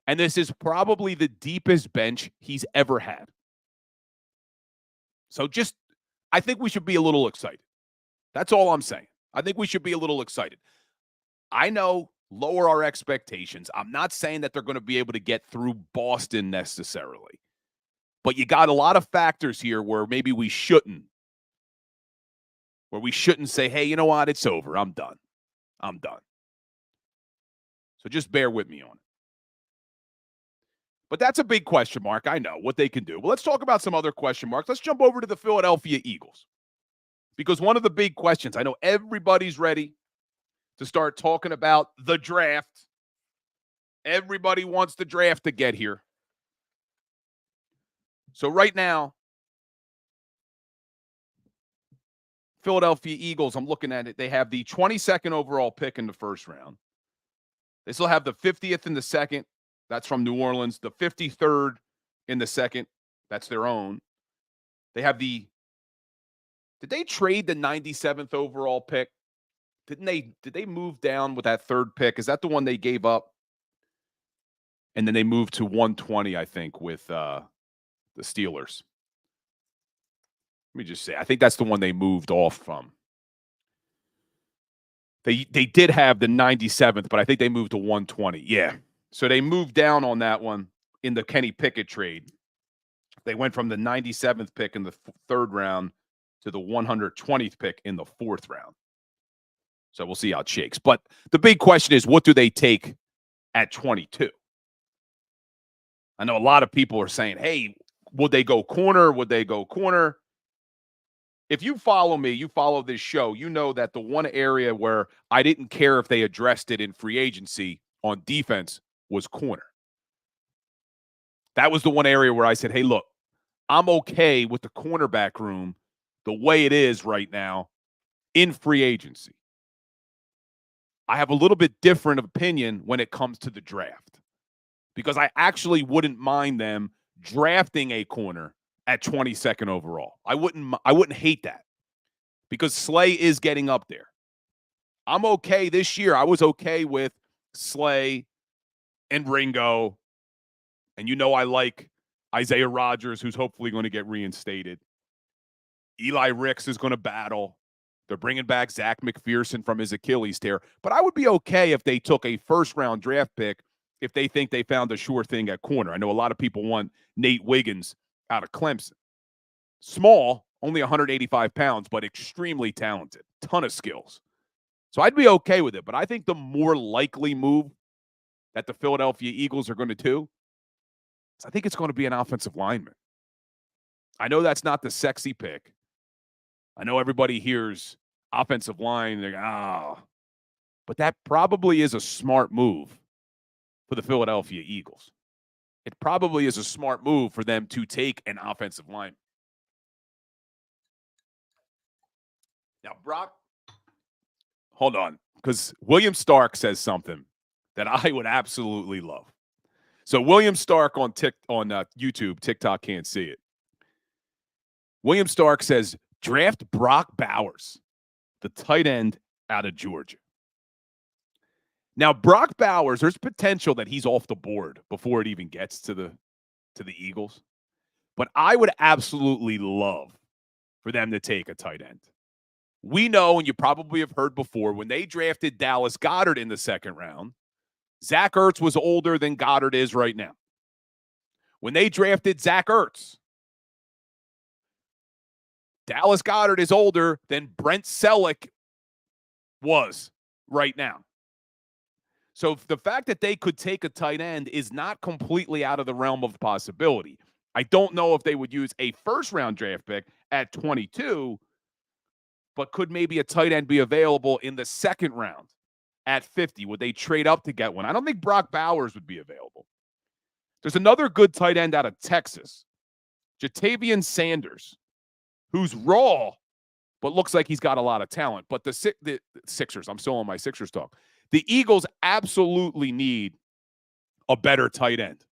And this is probably the deepest bench he's ever had. So I think we should be a little excited. That's all I'm saying. I think we should be a little excited. I know, lower our expectations. I'm not saying that they're going to be able to get through Boston necessarily. But you got a lot of factors here where maybe we shouldn't. Where we shouldn't say, hey, you know what? It's over. I'm done. So just bear with me on it. But that's a big question mark. I know what they can do. Well, let's talk about some other question marks. Let's jump over to the Philadelphia Eagles. Because one of the big questions, I know everybody's ready to start talking about the draft. Everybody wants the draft to get here. So right now, Philadelphia Eagles, I'm looking at it. They have the 22nd overall pick in the first round. They still have the 50th in the second. That's from New Orleans. The 53rd in the second. That's their own. They have did they trade the 97th overall pick? Did they move down with that third pick? Is that the one they gave up? And then they moved to 120, I think, with the Steelers. Let me just say, I think that's the one they moved off from. They did have the 97th, but I think they moved to 120. Yeah. So they moved down on that one in the Kenny Pickett trade. They went from the 97th pick in the third round to the 120th pick in the fourth round. So we'll see how it shakes. But the big question is, what do they take at 22? I know a lot of people are saying, hey, would they go corner? Would they go corner? If you follow me, you follow this show, you know that the one area where I didn't care if they addressed it in free agency on defense was corner. That was the one area where I said, hey, look, I'm okay with the cornerback room the way it is right now in free agency. I have a little bit different opinion when it comes to the draft because I actually wouldn't mind them drafting a corner at 22nd overall. I wouldn't hate that because Slay is getting up there. I'm okay this year. I was okay with Slay and Ringo. And you know I like Isaiah Rodgers, who's hopefully going to get reinstated. Eli Ricks is going to battle. They're bringing back Zach McPherson from his Achilles tear. But I would be okay if they took a first-round draft pick if they think they found a sure thing at corner. I know a lot of people want Nate Wiggins out of Clemson. Small, only 185 pounds, but extremely talented. Ton of skills. So I'd be okay with it. But I think the more likely move that the Philadelphia Eagles are going to do, I think it's going to be an offensive lineman. I know that's not the sexy pick. I know everybody hears offensive line, they're but that probably is a smart move for the Philadelphia Eagles. It probably is a smart move for them to take an offensive lineman. Now, Brock, hold on, because William Stark says something that I would absolutely love. So William Stark on YouTube, TikTok can't see it. William Stark says, draft Brock Bowers, the tight end out of Georgia. Now, Brock Bowers, there's potential that he's off the board before it even gets to the Eagles. But I would absolutely love for them to take a tight end. We know, and you probably have heard before, when they drafted Dallas Goedert in the second round, Zach Ertz was older than Goddard is right now. When they drafted Zach Ertz, Dallas Goedert is older than Brent Selleck was right now. So the fact that they could take a tight end is not completely out of the realm of possibility. I don't know if they would use a first-round draft pick at 22, but could maybe a tight end be available in the second round at 50? Would they trade up to get one? I don't think Brock Bowers would be available. There's another good tight end out of Texas, Jatavian Sanders, who's raw, but looks like he's got a lot of talent. But the Sixers, I'm still on my Sixers talk. The Eagles absolutely need a better tight end.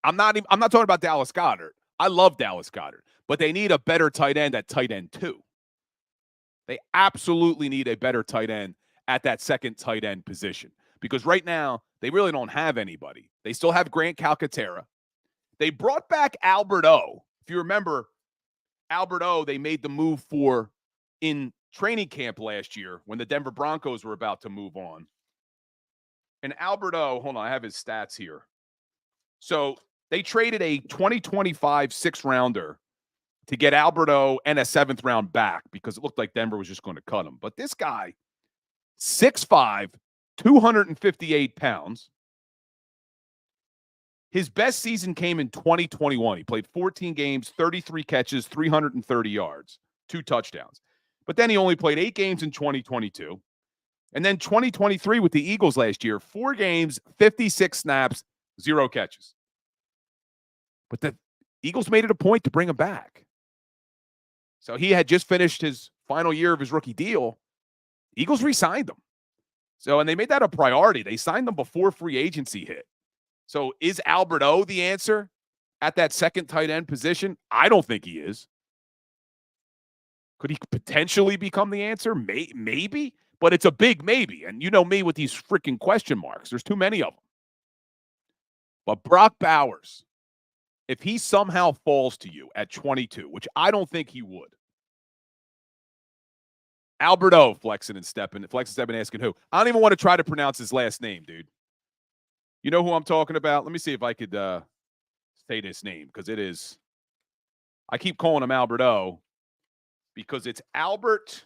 I'm not talking about Dallas Goedert. I love Dallas Goedert, but they need a better tight end at tight end 2. They absolutely need a better tight end at that second tight end position, because right now they really don't have anybody. They still have Grant Calcaterra. They brought back Albert O. If you remember, Albert O, they made the move for in training camp last year when the Denver Broncos were about to move on. And Albert O, hold on, I have his stats here. So they traded a 2025 6th-rounder to get Albert O and a 7th round back because it looked like Denver was just going to cut him. But this guy, 6'5", 258 pounds. His best season came in 2021. He played 14 games, 33 catches, 330 yards, 2 touchdowns. But then he only played 8 games in 2022. And then 2023 with the Eagles last year, 4 games, 56 snaps, 0 catches. But the Eagles made it a point to bring him back. So he had just finished his final year of his rookie deal. Eagles re-signed him. So, and they made that a priority. They signed him before free agency hit. So is Albert O the answer at that second tight end position? I don't think he is. Could he potentially become the answer? Maybe, but it's a big maybe. And you know me with these freaking question marks. There's too many of them. But Brock Bowers, if he somehow falls to you at 22, which I don't think he would. Albert O, flexing and stepping asking who. I don't even want to try to pronounce his last name, dude. You know who I'm talking about? Let me see if I could say this name, because it is. I keep calling him Albert O because it's Albert.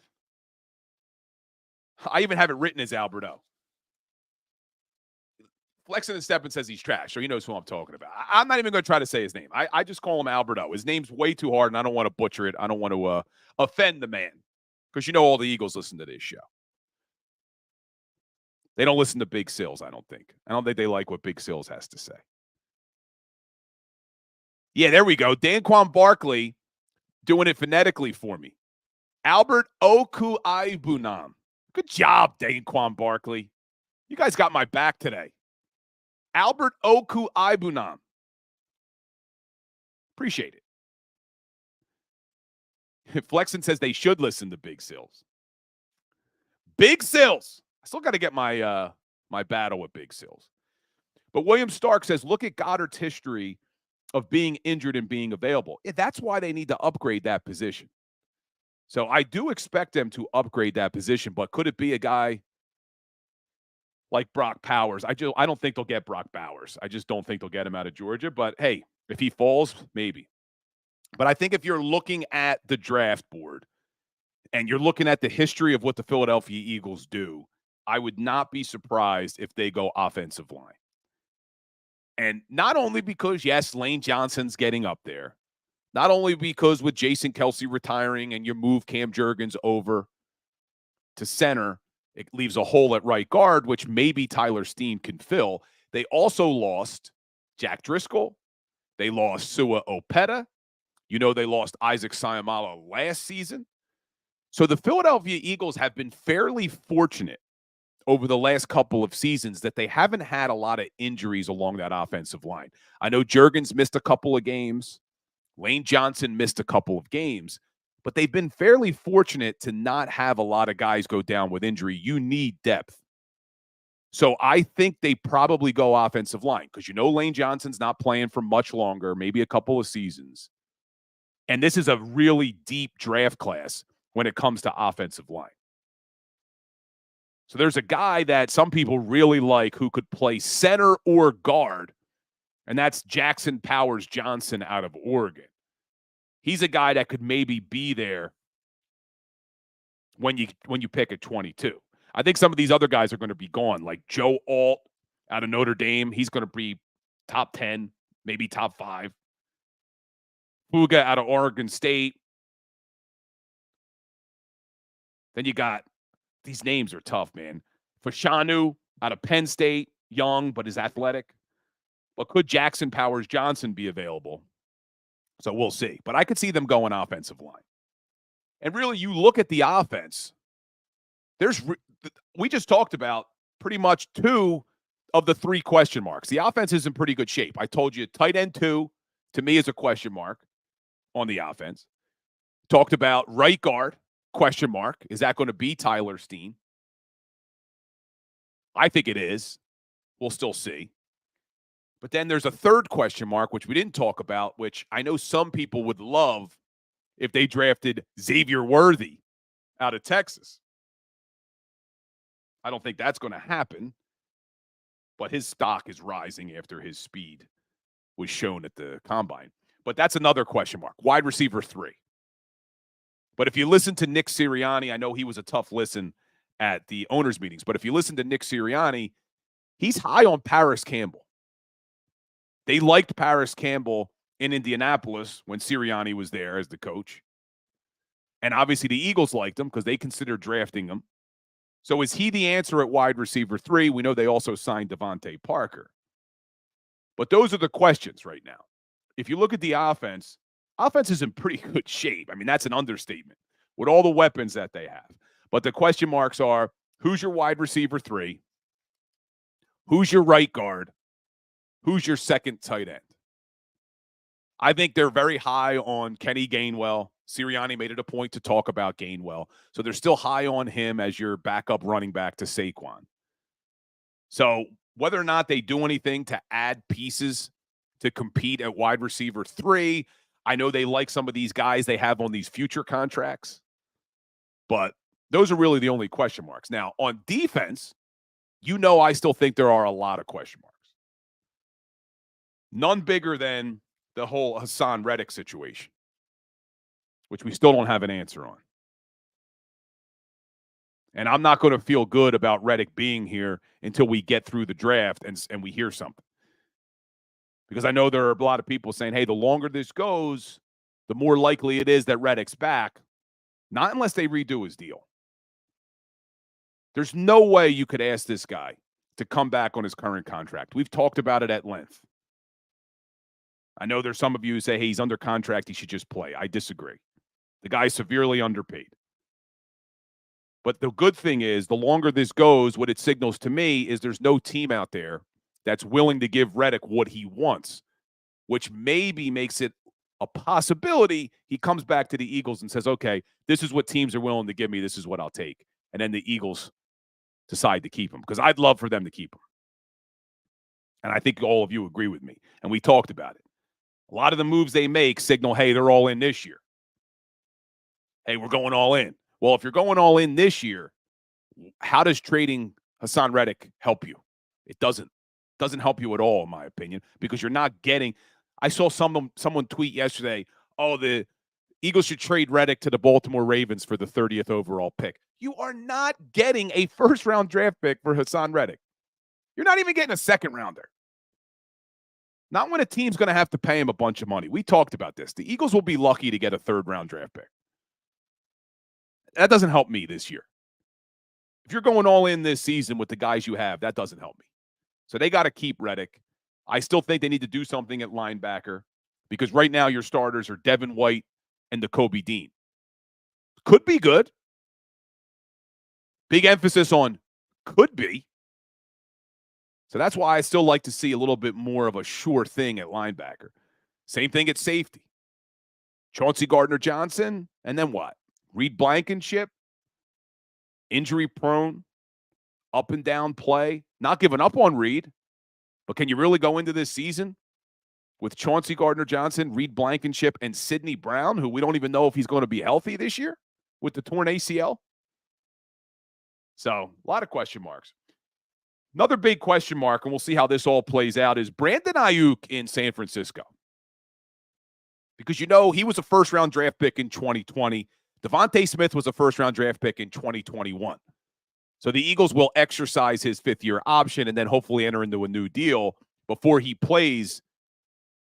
I even have it written as Albert O. Flexing and stepping says he's trash, so he knows who I'm talking about. I'm not even going to try to say his name. I just call him Albert O. His name's way too hard, and I don't want to butcher it. I don't want to offend the man, because you know all the Eagles listen to this show. They don't listen to Big Sills, I don't think. I don't think they like what Big Sills has to say. Yeah, there we go. Saquon Barkley doing it phonetically for me. Albert Oku-Ibunam. Good job, Saquon Barkley. You guys got my back today. Albert Oku-Ibunam. Appreciate it. Flexen says they should listen to Big Sills. Big Sills. I still got to get my my battle with Big Sills. But William Stark says, look at Goddard's history of being injured and being available. Yeah, that's why they need to upgrade that position. So I do expect them to upgrade that position, but could it be a guy like Brock Bowers? I don't think they'll get Brock Bowers. I just don't think they'll get him out of Georgia. But, hey, if he falls, maybe. But I think if you're looking at the draft board and you're looking at the history of what the Philadelphia Eagles do, I would not be surprised if they go offensive line. And not only because, yes, Lane Johnson's getting up there, not only because with Jason Kelce retiring and you move Cam Jurgens over to center, it leaves a hole at right guard, which maybe Tyler Steen can fill. They also lost Jack Driscoll. They lost Sua Opeta. You know, they lost Isaac Sayamala last season. So the Philadelphia Eagles have been fairly fortunate over the last couple of seasons that they haven't had a lot of injuries along that offensive line. I know Jurgens missed a couple of games. Lane Johnson missed a couple of games. But they've been fairly fortunate to not have a lot of guys go down with injury. You need depth. So I think they probably go offensive line because you know Lane Johnson's not playing for much longer, maybe a couple of seasons. And this is a really deep draft class when it comes to offensive line. So there's a guy that some people really like who could play center or guard, and that's Jackson Powers Johnson out of Oregon. He's a guy that could maybe be there when you pick at 22. I think some of these other guys are going to be gone, like Joe Alt out of Notre Dame. He's going to be top 10, maybe top 5. Fuga out of Oregon State. Then you got, these names are tough, man. Fashanu out of Penn State, young, but is athletic. But could Jackson Powers Johnson be available? So we'll see. But I could see them going offensive line. And really, you look at the offense, we just talked about pretty much 2 of the 3 question marks. The offense is in pretty good shape. I told you tight end 2, to me, is a question mark on the offense. Talked about right guard, question mark. Is that going to be Tyler Steen? I think it is. We'll still see. But then there's a third question mark, which we didn't talk about, which I know some people would love if they drafted Xavier Worthy out of Texas. I don't think that's going to happen, but his stock is rising after his speed was shown at the combine. But that's another question mark. Wide receiver 3. But if you listen to Nick Sirianni, I know he was a tough listen at the owners' meetings, but if you listen to Nick Sirianni, he's high on Paris Campbell. They liked Paris Campbell in Indianapolis when Sirianni was there as the coach. And obviously the Eagles liked him because they considered drafting him. So is he the answer at wide receiver 3? We know they also signed Devontae Parker. But those are the questions right now. If you look at the offense is in pretty good shape. I mean, that's an understatement with all the weapons that they have. But the question marks are, who's your wide receiver 3? Who's your right guard? Who's your second tight end? I think they're very high on Kenny Gainwell. Sirianni made it a point to talk about Gainwell. So they're still high on him as your backup running back to Saquon. So whether or not they do anything to add pieces to compete at wide receiver 3, I know they like some of these guys they have on these future contracts. But those are really the only question marks. Now, on defense, I still think there are a lot of question marks. None bigger than the whole Haason Reddick situation, which we still don't have an answer on. And I'm not going to feel good about Reddick being here until we get through the draft and we hear something. Because I know there are a lot of people saying, hey, the longer this goes, the more likely it is that Reddick's back. Not unless they redo his deal. There's no way you could ask this guy to come back on his current contract. We've talked about it at length. I know there's some of you who say, hey, he's under contract, he should just play. I disagree. The guy's severely underpaid. But the good thing is, the longer this goes, what it signals to me is there's no team out there that's willing to give Reddick what he wants, which maybe makes it a possibility he comes back to the Eagles and says, okay, this is what teams are willing to give me. This is what I'll take. And then the Eagles decide to keep him, because I'd love for them to keep him. And I think all of you agree with me. And we talked about it. A lot of the moves they make signal, hey, they're all in this year. Hey, we're going all in. Well, if you're going all in this year, how does trading Haason Reddick help you? It doesn't. It doesn't help you at all, in my opinion, because you're not getting – I saw someone tweet yesterday, oh, the Eagles should trade Reddick to the Baltimore Ravens for the 30th overall pick. You are not getting a first-round draft pick for Haason Reddick. You're not even getting a second-rounder. Not when a team's going to have to pay him a bunch of money. We talked about this. The Eagles will be lucky to get a third-round draft pick. That doesn't help me this year. If you're going all in this season with the guys you have, that doesn't help me. So they got to keep Reddick. I still think they need to do something at linebacker, because right now your starters are Devin White and Jacoby Dean. Could be good. Big emphasis on could be. So that's why I still like to see a little bit more of a sure thing at linebacker. Same thing at safety. Chauncey Gardner-Johnson, and then what? Reed Blankenship, injury prone, up and down play. Not giving up on Reed, but can you really go into this season with Chauncey Gardner-Johnson, Reed Blankenship, and Sidney Brown, who we don't even know if he's going to be healthy this year with the torn ACL? So, a lot of question marks. Another big question mark, and we'll see how this all plays out, is Brandon Ayuk in San Francisco. Because, he was a first-round draft pick in 2020. Devontae Smith was a first-round draft pick in 2021. So the Eagles will exercise his fifth-year option and then hopefully enter into a new deal before he plays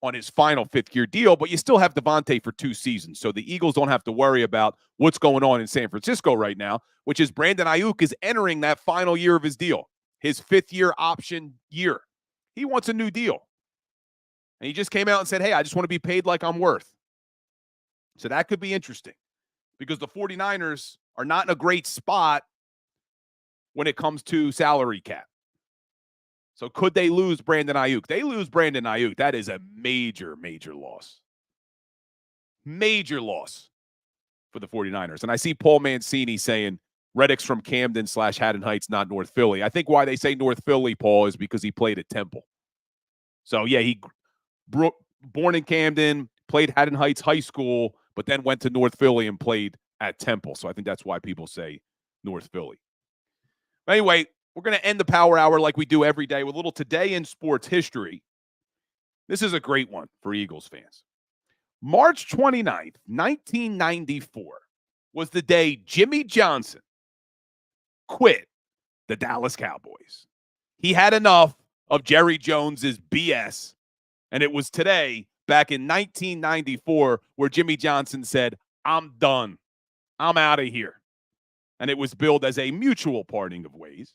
on his final fifth-year deal, but you still have Devontae for 2 seasons. So the Eagles don't have to worry about what's going on in San Francisco right now, which is Brandon Ayuk is entering that final year of his deal, his 5th-year option year. He wants a new deal. And he just came out and said, hey, I just want to be paid like I'm worth. So that could be interesting because the 49ers are not in a great spot when it comes to salary cap. So could they lose Brandon Ayuk? They lose Brandon Ayuk. That is a major, major loss. Major loss for the 49ers. And I see Paul Mancini saying Reddick's from Camden / Haddon Heights, not North Philly. I think why they say North Philly, Paul, is because he played at Temple. So, yeah, he born in Camden, played Haddon Heights High School, but then went to North Philly and played at Temple. So I think that's why people say North Philly. Anyway, we're going to end the Power Hour like we do every day with a little Today in Sports History. This is a great one for Eagles fans. March 29th, 1994 was the day Jimmy Johnson quit the Dallas Cowboys. He had enough of Jerry Jones's BS, and it was today, back in 1994, where Jimmy Johnson said, I'm done. I'm out of here. And it was billed as a mutual parting of ways.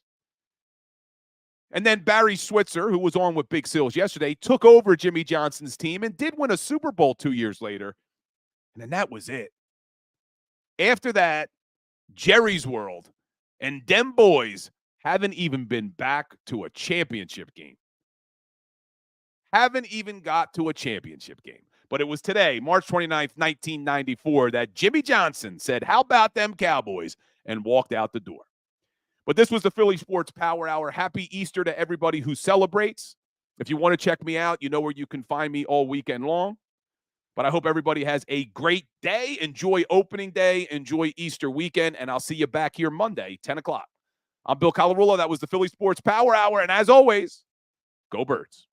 And then Barry Switzer, who was on with Big Sills yesterday, took over Jimmy Johnson's team and did win a Super Bowl 2 years later. And then that was it. After that, Jerry's world and them boys haven't even been back to a championship game. Haven't even got to a championship game. But it was today, March 29th, 1994, that Jimmy Johnson said, how about them Cowboys? And walked out the door. But this was the Philly Sports Power Hour. Happy Easter to everybody who celebrates. If you want to check me out, you know where you can find me all weekend long. But I hope everybody has a great day. Enjoy opening day. Enjoy Easter weekend. And I'll see you back here Monday, 10 o'clock. I'm Bill Colarulo. That was the Philly Sports Power Hour. And as always, go Birds.